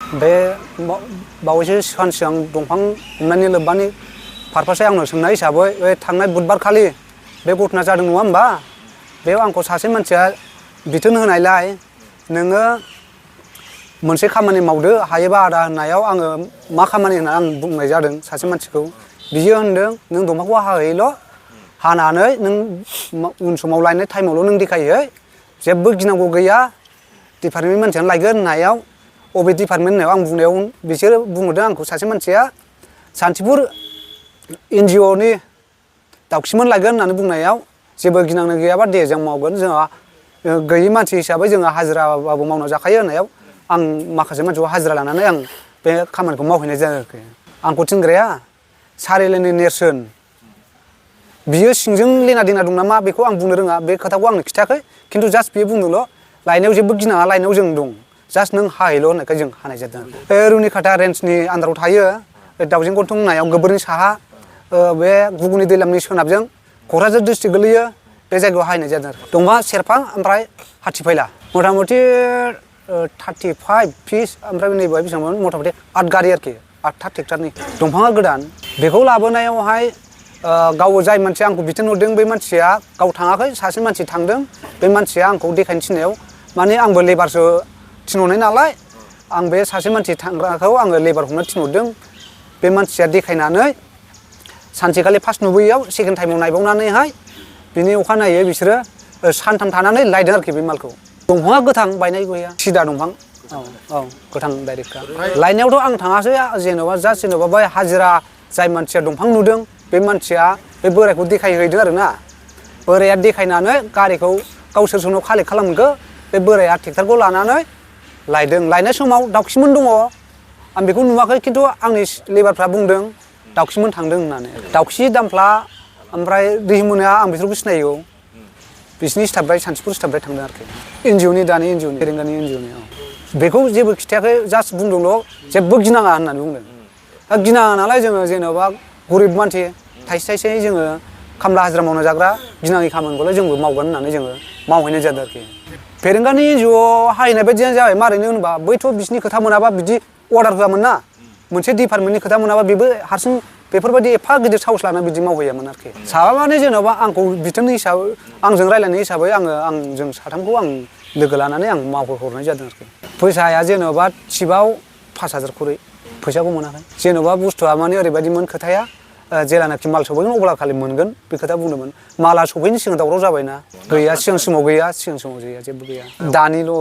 बे बावैसो सान सिगां दंफां हमनायनि लोब्बानि पारपासै आंनो सोंनाय हिसाबै बे थांनाय बुधबार खालि बे घटना जादों नङा होमबा बेयाव आंखौ सासे मानसिया बिथोन होनायलाय नोङो मोनसे खामानि मावदो हायोबा आदा होननायाव आङो मा खामानि होनना आं बुंनाय जादों सासे मानसिखौ बियो होनदों नों दंफांखौ हाहैल' हानानै नों उन समाव लायनाय टाइमावल' नों देखायहै जेबो गिनांगौ गैया डिपार्टमेन्टनि मानसियानो लायगोन होननायाव अबे डिपार्टमेन्ट होननायाव आं बुंनायाव बिसोरो बुंहरदों आंखौ सासे मानसिया सान्तिपुर NGO नि दाउखिमोन लायगोन होननानै बुंनायाव जेबो गिनांनो गैयाबा दे जों मावगोन जोंहा गैयि मानसि हिसाबै जोङो हाजिराबाबो मावना जाखायो होननायाव आं माखासे मानसिखौ हाजिरा लानानै आं बे खामानिखौ मावहैनाय जायाखै आंखौ थिनग्राया सारिआलिनि नेरसोन बियो सिंजों लेना देना दं नामा बेखौ आं बुंनो रोङा बे खोथाखौ आंनो खिथायाखै खिन्थु जास्ट बियो बुंदोंल' लायनायाव जेबो गिनाङा लायनायाव जों दं जास्ट नों हाहैल' होननायखाय जों हानाय जादों बे रुनिखाता रेन्जनि आन्दाराव थायो बे दाउजेन गन्थं होननायाव गोबोरनि साहा बे गुगुनि दैलामनि सोनाबजों क'क्राझार डिस्ट्रिक्ट गोलैयो बे जायगायाव हाहैनाय जादों आरो दंफाङा सेरफां ओमफ्राय हाथिफायला मथा मथि 35 फिस ओमफ्राय नैबेहाय बेसेबांमोन मथा मथि 8 गारि आरोखि 8था ट्रेक्टरनि दंफाङा गोदान बेखौ लाबोनायावहाय गाव जाय मानसिया आंखौ बिथोन हरदों बे मानसिया गाव थाङाखै सासे मानसि थांदों बे मानसिया आंखौ देखायनो थिननायाव माने आंबो लेबारसो थिनहरनाय नालाय आं बे सासे मानसि थांग्राखौ आङो लेबार हमनो थिनहरदों बे मानसिया देखायनानै सानसेखालि फार्स्ट नुबोयैयाव सेकेन्ड टाइमाव नायबावनानैहाय बिनि अखानायै बिसोरो सानथाम थानानै लायदों आरोखि बे मालखौ दंफाङा गोथां बायनाय गैया सिदा दंफां औ गोथां डाइरेक्टखा लायनायावथ' आं थाङासै जेन'बा जास्ट जेन'बा बै हाजिरा जाय मानसिया दंफां नुदों बे मानसिया बे बोरायखौ देखायहैदों आरोना बोराया देखायनानै गारिखौ गावसोर सोरनाव कालेक्ट खालामखो बे बोराया ट्रेक्टरखौ लानानै लायदों लायनाय समाव दाउखिमोन दङ आं बेखौ नुवाखै खिन्थु आंनि लेबारफ्रा बुंदों दाउखिमोन थांदों होननानै दाउखि दामफ्ला ओमफ्राय दैमोना आं बिसोरखौ सिनायो बिसिनि स्टाफनिफ्राय सान्तिपुर स्टाफनिफ्राय थांदों आरोखि NGO नि दानि NGO फेरेंगानि NGO नि बेखौ जेबो खिथायाखै जास्ट बुंदोंल' जेबो गिनाङा होननानै बुंदों दा गिनाङा नालाय जोङो जेन'बा गरिब मानसि थाइसे थाइसे जोङो खामला हाजिरा मावना जाग्रा गिनाङि खामानिखौलाय जोंबो मावगोन होननानै जोङो मावहैनाय जादों आरोखि फेरेंगानि NGO हाहैनाय बायदियानो जाबाय मारैनो होनबा बैथ' बिसिनि खोथा मोनाबा बिदि अर्डार होआमोन ना मोनसे डिपार्टमेन्टनि खोथा मोनाबा बेबो हारसिं बेफोरबायदि एफा गिदिर साहस लाना बिदि मावहैयामोन आरोखि साबा माने जेन'बा आंखौ बिथोननि हिसाबै आंजों रायलायनाय हिसाबै जों साथामखौ आं लोगो लानानै आं मावहोहरनाय जादों आरोखि फैसाया जेन'बा टिपआव 5,000 खरै फैसाखौ मोनाखै जेन'बा बुस्थुआ माने ओरैबायदिमोन खोथाया जेलानाखि माल सफैगोन अब्ला खालि मोनगोन बे खोथा बुंदोंमोन माला सफैनो सिगां दावराव जाबायना गैया सिगां समाव गैया जेबो गैया दानिल'